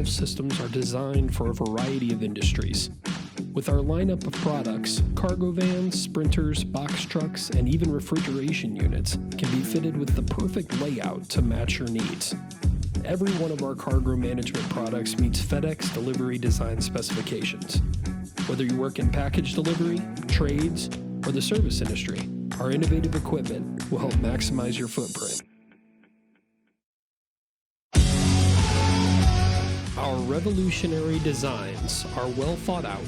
shelf systems are designed for a variety of industries. With our lineup of products, cargo vans, sprinters, box trucks, and even refrigeration units can be fitted with the perfect layout to match your needs. Every one of our cargo management products meets FedEx delivery design specifications. Whether you work in package delivery, trades, or the service industry, our innovative equipment will help maximize your footprint. Our revolutionary designs are well thought out,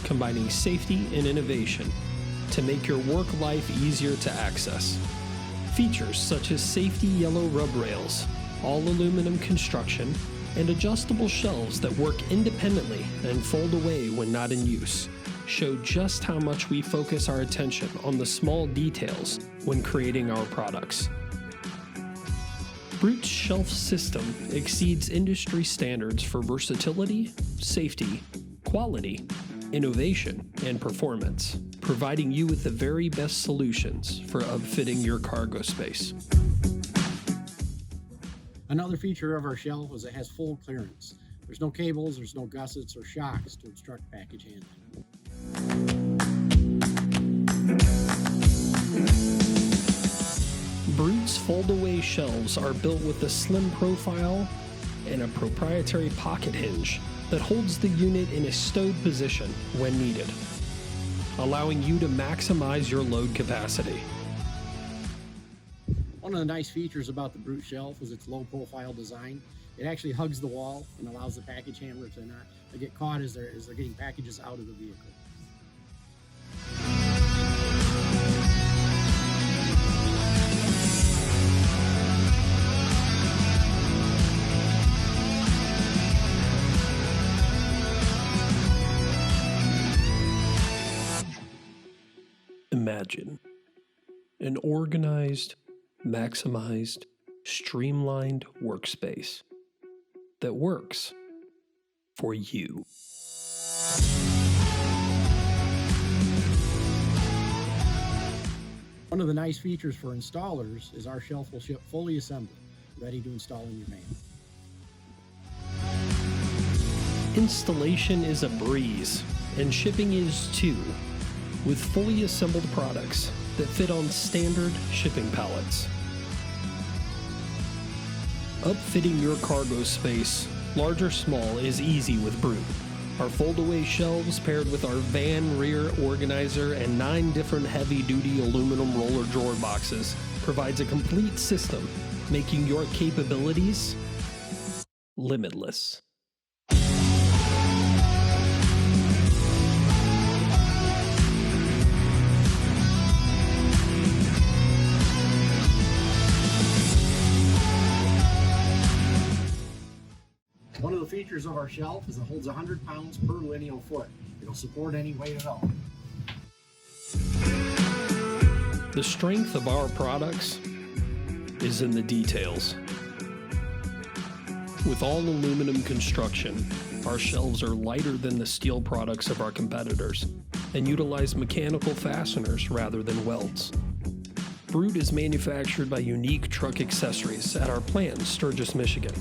combining safety and innovation to make your work life easier to access. Features such as safety yellow rub rails, all aluminum construction, and adjustable shelves that work independently and fold away when not in use show just how much we focus our attention on the small details when creating our products. Brute's shelf system exceeds industry standards for versatility, safety, quality, innovation, and performance, providing you with the very best solutions for upfitting your cargo space. Another feature of our shelf is it has full clearance. There's no cables, there's no gussets or shocks to obstruct package handling. Brute's fold-away shelves are built with a slim profile and a proprietary pocket hinge that holds the unit in a stowed position when needed, allowing you to maximize your load capacity. One of the nice features about the Brute shelf is its low-profile design. It actually hugs the wall and allows the package handler to not get caught as they're getting packages out of the vehicle. Imagine an organized, maximized, streamlined workspace that works for you. One of the nice features for installers is our shelf will ship fully assembled, ready to install in your van. Installation is a breeze, and shipping is too, with fully assembled products that fit on standard shipping pallets. Upfitting your cargo space, large or small, is easy with Brute. Our fold-away shelves paired with our van rear organizer and 9 different heavy-duty aluminum roller drawer boxes provides a complete system, making your capabilities limitless. One of the features of our shelf is it holds 100 pounds per lineal foot. It'll support any weight at all. The strength of our products is in the details. With all aluminum construction, our shelves are lighter than the steel products of our competitors and utilize mechanical fasteners rather than welds. Brute is manufactured by Unique Truck Accessories at our plant in Sturgis, Michigan.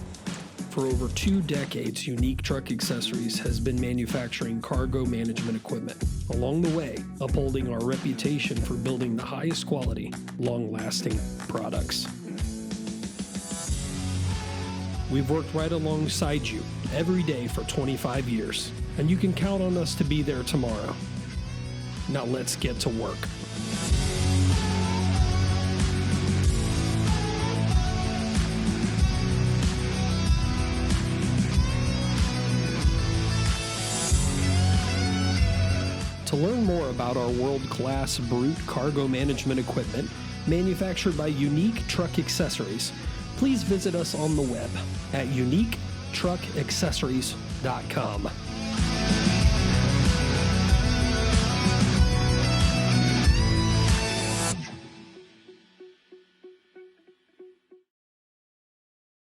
For over 2 decades, Unique Truck Accessories has been manufacturing cargo management equipment, along the way upholding our reputation for building the highest quality, long-lasting products. We've worked right alongside you every day for 25 years, and you can count on us to be there tomorrow. Now let's get to work. To learn more about our world-class Brute cargo management equipment manufactured by Unique Truck Accessories, please visit us on the web at uniquetruckaccessories.com.